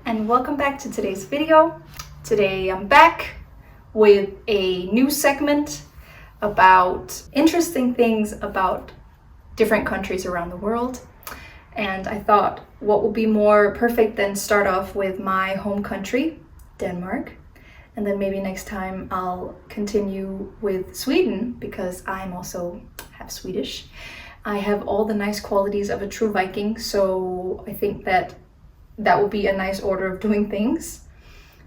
and welcome back to today's video. Today I'm back with a new segment about interesting things about different countries around the world. And I thought what would be more perfect than start off with my home country, Denmark. And then maybe next time I'll continue with Sweden because I'm also half Swedish. I have all the nice qualities of a true Viking, so I think that will be a nice order of doing things.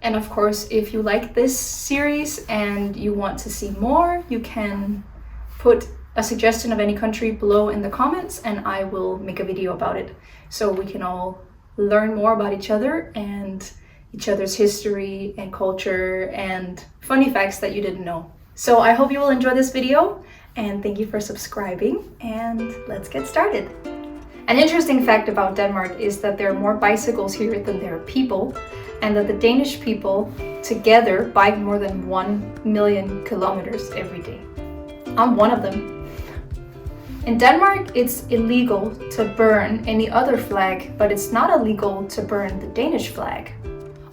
And of course, if you like this series and you want to see more, you can put a suggestion of any country below in the comments and I will make a video about it so we can all learn more about each other and each other's history and culture and funny facts that you didn't know. So I hope you will enjoy this video and thank you for subscribing, and let's get started. An interesting fact about Denmark is that there are more bicycles here than there are people, and that the Danish people together bike more than 1 million kilometers every day. I'm one of them. In Denmark, it's illegal to burn any other flag, but it's not illegal to burn the Danish flag.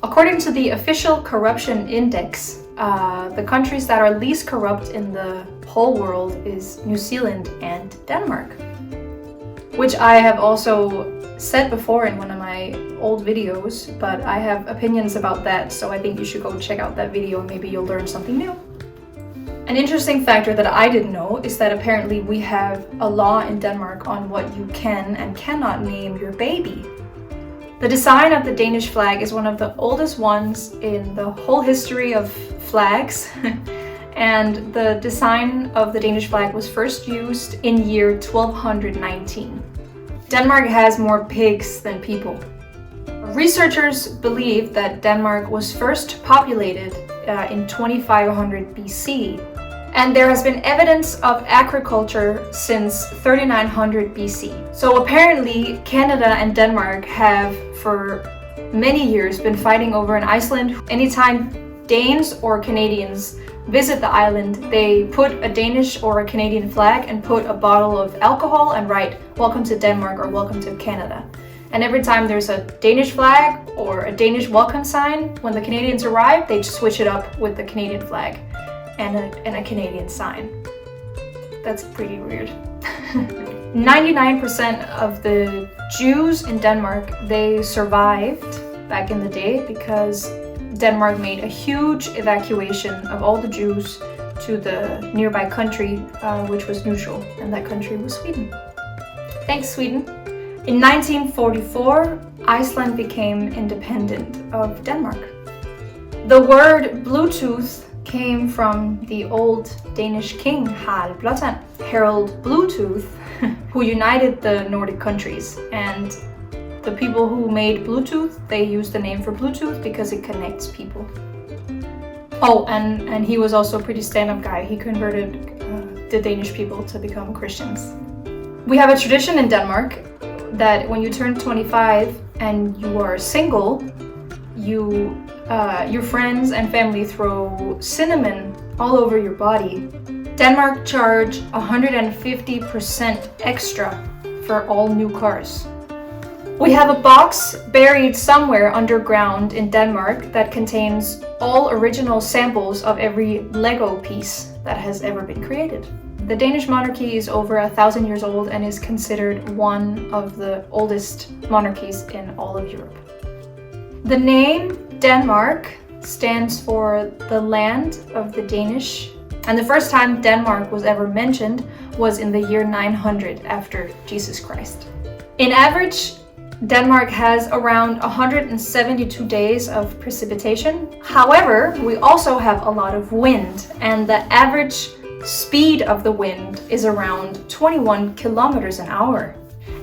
According to the official corruption index, the countries that are least corrupt in the whole world is New Zealand and Denmark, which I have also said before in one of my old videos, but I have opinions about that, so I think you should go check out that video and maybe you'll learn something new. An interesting factor that I didn't know is that apparently we have a law in Denmark on what you can and cannot name your baby. The design of the Danish flag is one of the oldest ones in the whole history of flags. And the design of the Danish flag was first used in year 1219. Denmark has more pigs than people. Researchers believe that Denmark was first populated in 2500 BC, and there has been evidence of agriculture since 3900 BC. So apparently Canada and Denmark have for many years been fighting over an Iceland. Anytime Danes or Canadians visit the island, they put a Danish or a Canadian flag and put a bottle of alcohol and write "Welcome to Denmark" or "Welcome to Canada." And every time there's a Danish flag or a Danish welcome sign, when the Canadians arrive, they switch it up with the Canadian flag and a Canadian sign. That's pretty weird. 99% of the Jews in Denmark, they survived back in the day because Denmark made a huge evacuation of all the Jews to the nearby country, which was neutral, and that country was Sweden. Thanks, Sweden. In 1944, Iceland became independent of Denmark. The word Bluetooth came from the old Danish king Harald Bluetooth, who united the Nordic countries, and the people who made Bluetooth, they used the name for Bluetooth because it connects people. Oh, and he was also a pretty stand-up guy. He converted the Danish people to become Christians. We have a tradition in Denmark that when you turn 25 and you are single, your friends and family throw cinnamon all over your body. Denmark charge 150% extra for all new cars. We have a box buried somewhere underground in Denmark that contains all original samples of every Lego piece that has ever been created. The Danish monarchy is over 1,000 years old and is considered one of the oldest monarchies in all of Europe. The name Denmark stands for the land of the Danish, and the first time Denmark was ever mentioned was in the year 900 after Jesus Christ. In average, Denmark has around 172 days of precipitation. However, we also have a lot of wind, and the average speed of the wind is around 21 kilometers an hour.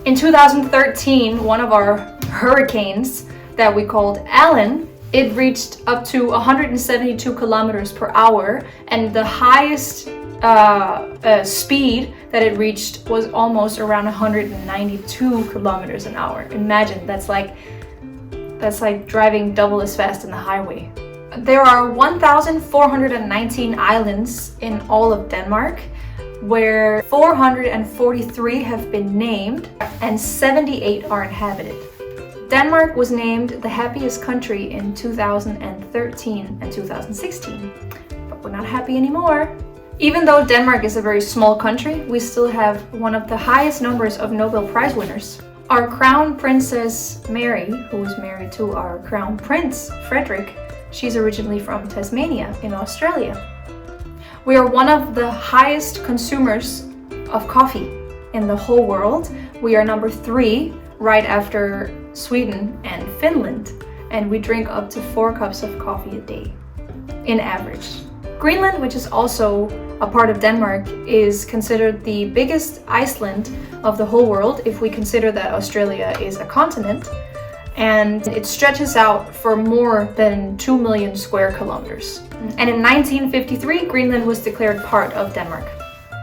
In 2013, one of our hurricanes that we called Alan, it reached up to 172 kilometers per hour, and the highest speed that it reached was almost around 192 kilometers an hour. Imagine, that's like driving double as fast in the highway. There are 1,419 islands in all of Denmark, where 443 have been named and 78 are inhabited. Denmark was named the happiest country in 2013 and 2016, but we're not happy anymore. Even though Denmark is a very small country, we still have one of the highest numbers of Nobel Prize winners. Our Crown Princess Mary, who is married to our Crown Prince Frederick, she's originally from Tasmania in Australia. We are one of the highest consumers of coffee in the whole world. We are number 3, right after Sweden and Finland, and we drink up to 4 cups of coffee a day, in average. Greenland, which is also a part of Denmark, is considered the biggest island of the whole world if we consider that Australia is a continent, and it stretches out for more than 2 million square kilometers. And in 1953, Greenland was declared part of Denmark.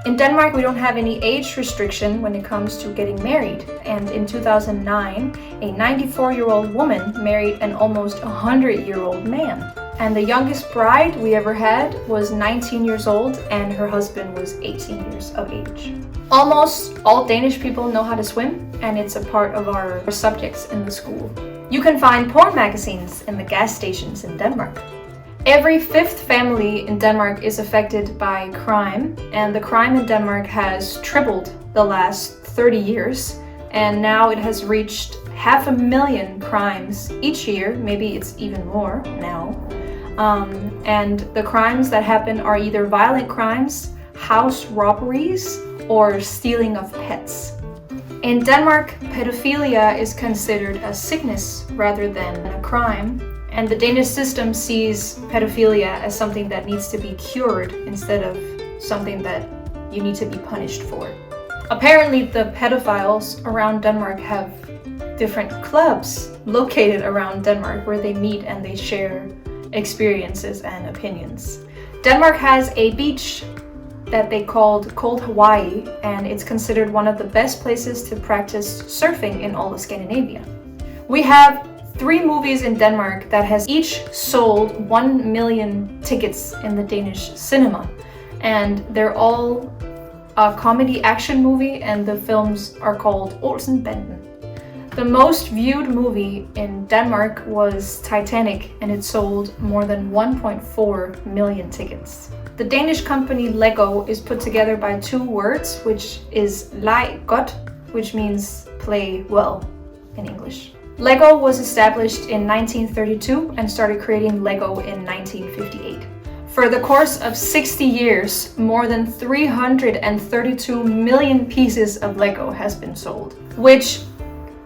In Denmark, we don't have any age restriction when it comes to getting married. And in 2009, a 94-year-old woman married an almost 100-year-old man. And the youngest bride we ever had was 19 years old and her husband was 18 years of age. Almost all Danish people know how to swim, and it's a part of our subjects in the school. You can find porn magazines in the gas stations in Denmark. Every 5th family in Denmark is affected by crime, and the crime in Denmark has tripled the last 30 years, and now it has reached 500,000 crimes each year. Maybe it's even more now. And the crimes that happen are either violent crimes, house robberies, or stealing of pets. In Denmark, pedophilia is considered a sickness rather than a crime. And the Danish system sees pedophilia as something that needs to be cured instead of something that you need to be punished for. Apparently, the pedophiles around Denmark have different clubs located around Denmark where they meet and they share experiences and opinions. Denmark has a beach that they called Cold Hawaii, and it's considered one of the best places to practice surfing in all of Scandinavia. We have 3 movies in Denmark that has each sold 1 million tickets in the Danish cinema, and they're all a comedy action movie, and the films are called Olsen-banden. The most viewed movie in Denmark was Titanic, and it sold more than 1.4 million tickets. The Danish company Lego is put together by 2 words, which is leg godt, which means play well in English. Lego was established in 1932 and started creating Lego in 1958. For the course of 60 years, more than 332 million pieces of Lego has been sold, which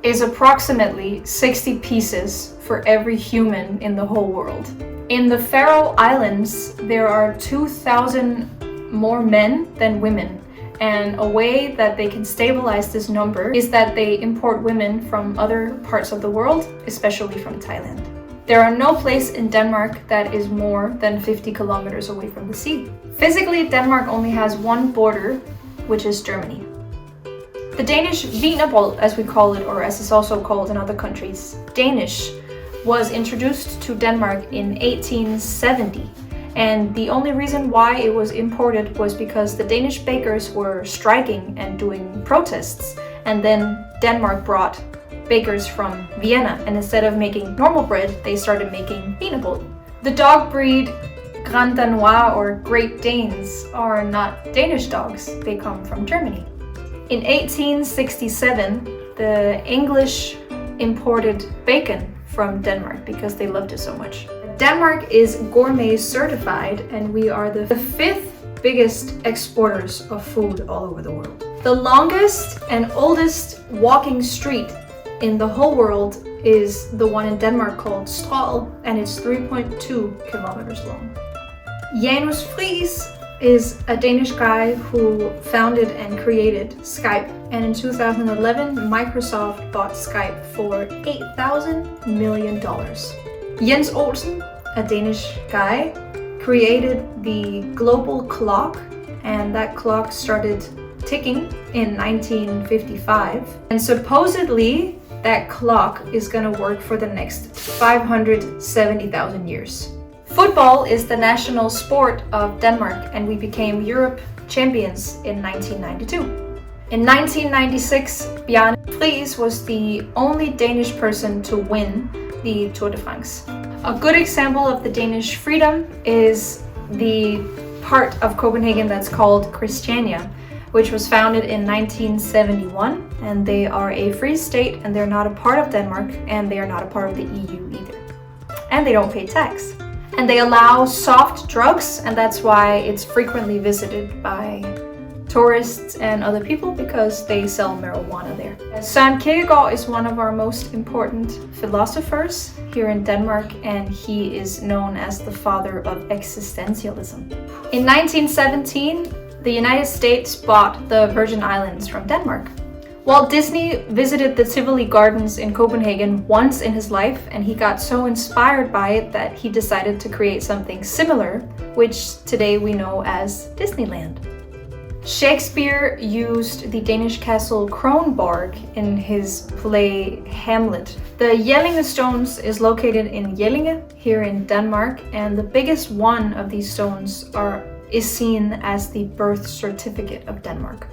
is approximately 60 pieces for every human in the whole world. In the Faroe Islands, there are 2,000 more men than women. And a way that they can stabilize this number is that they import women from other parts of the world, especially from Thailand. There are no place in Denmark that is more than 50 kilometers away from the sea. Physically, Denmark only has one border, which is Germany. The Danish wienerbrød, as we call it, or as it's also called in other countries, Danish, was introduced to Denmark in 1870. And the only reason why it was imported was because the Danish bakers were striking and doing protests. And then Denmark brought bakers from Vienna, and instead of making normal bread, they started making wienerbrød. The dog breed Grand Danois or Great Danes are not Danish dogs, they come from Germany. In 1867, the English imported bacon from Denmark because they loved it so much. Denmark is gourmet certified, and we are the 5th biggest exporters of food all over the world. The longest and oldest walking street in the whole world is the one in Denmark called Strøget, and it's 3.2 kilometers long. Janus Friis is a Danish guy who founded and created Skype, and in 2011 Microsoft bought Skype for $8,000 million. Jens Olsen, a Danish guy, created the global clock, and that clock started ticking in 1955. And supposedly that clock is gonna work for the next 570,000 years. Football is the national sport of Denmark, and we became Europe champions in 1992. In 1996, Bjarne Friis was the only Danish person to win the Tour de France. A good example of the Danish freedom is the part of Copenhagen that's called Christiania, which was founded in 1971, and they are a free state and they're not a part of Denmark and they are not a part of the EU either. And they don't pay tax. And they allow soft drugs, and that's why it's frequently visited by tourists and other people, because they sell marijuana there. Søren Kierkegaard is one of our most important philosophers here in Denmark, and he is known as the father of existentialism. In 1917, the United States bought the Virgin Islands from Denmark. Walt Disney visited the Tivoli Gardens in Copenhagen once in his life, and he got so inspired by it that he decided to create something similar, which today we know as Disneyland. Shakespeare used the Danish castle Kronborg in his play Hamlet. The Jellinge stones is located in Jellinge here in Denmark, and the biggest one of these stones is seen as the birth certificate of Denmark.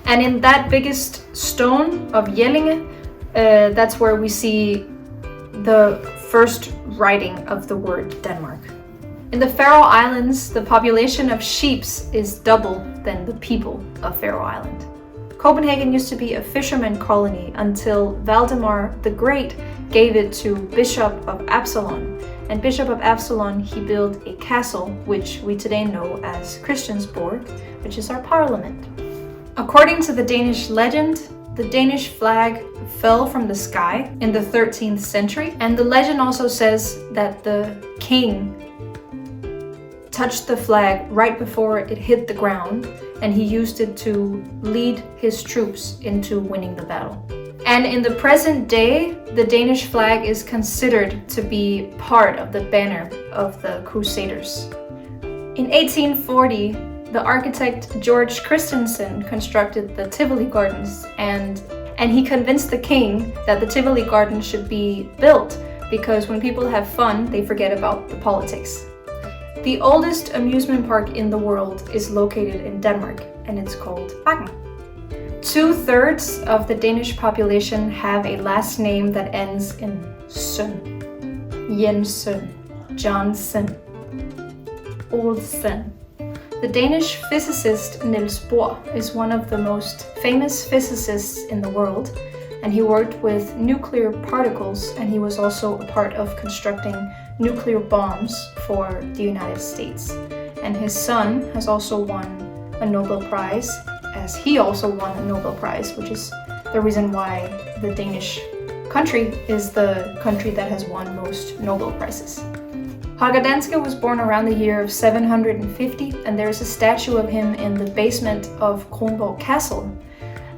And in that biggest stone of Jellinge, that's where we see the first writing of the word Denmark. In the Faroe Islands, the population of sheep is double than the people of Faroe Island. Copenhagen used to be a fisherman colony until Valdemar the Great gave it to Bishop of Absalon. And Bishop of Absalon, he built a castle, which we today know as Christiansborg, which is our parliament. According to the Danish legend, the Danish flag fell from the sky in the 13th century, and the legend also says that the king touched the flag right before it hit the ground, and he used it to lead his troops into winning the battle. And in the present day, the Danish flag is considered to be part of the banner of the Crusaders. In 1840, the architect George Christensen constructed the Tivoli Gardens, and he convinced the king that the Tivoli Gardens should be built because when people have fun, they forget about the politics. The oldest amusement park in the world is located in Denmark, and it's called Bakken. 2/3 of the Danish population have a last name that ends in Søn. Jensen, Johnsen, Olsen. The Danish physicist Niels Bohr is one of the most famous physicists in the world, and he worked with nuclear particles, and he was also a part of constructing nuclear bombs for the United States. And his son has also won a Nobel Prize, as he also won a Nobel Prize, which is the reason why the Danish country is the country that has won most Nobel Prizes. Holger Danske was born around the year of 750, and there's a statue of him in the basement of Kronborg Castle.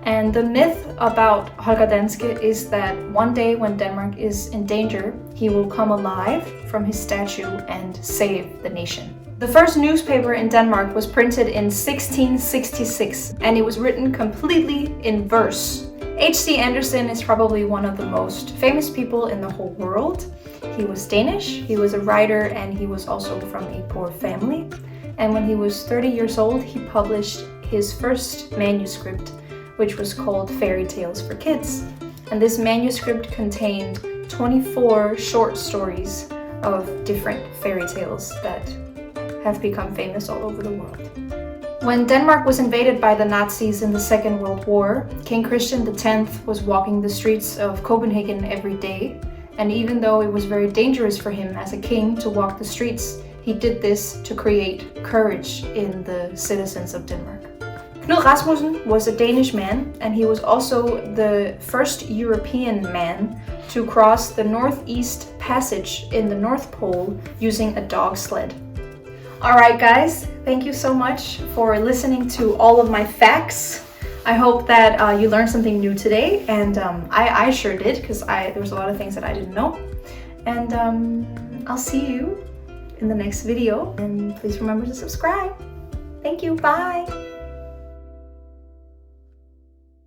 And the myth about Holger Danske is that one day when Denmark is in danger, he will come alive from his statue and save the nation. The first newspaper in Denmark was printed in 1666, and it was written completely in verse. H.C. Andersen is probably one of the most famous people in the whole world. He was Danish, he was a writer, and he was also from a poor family. And when he was 30 years old, he published his first manuscript, which was called Fairy Tales for Kids. And this manuscript contained 24 short stories of different fairy tales that have become famous all over the world. When Denmark was invaded by the Nazis in the Second World War, King Christian X was walking the streets of Copenhagen every day, and even though it was very dangerous for him as a king to walk the streets, he did this to create courage in the citizens of Denmark. Knud Rasmussen was a Danish man, and he was also the first European man to cross the Northeast Passage in the North Pole using a dog sled. Alright guys, thank you so much for listening to all of my facts. I hope that you learned something new today, and I sure did, because there was a lot of things that I didn't know. And I'll see you in the next video, and please remember to subscribe. Thank you, bye!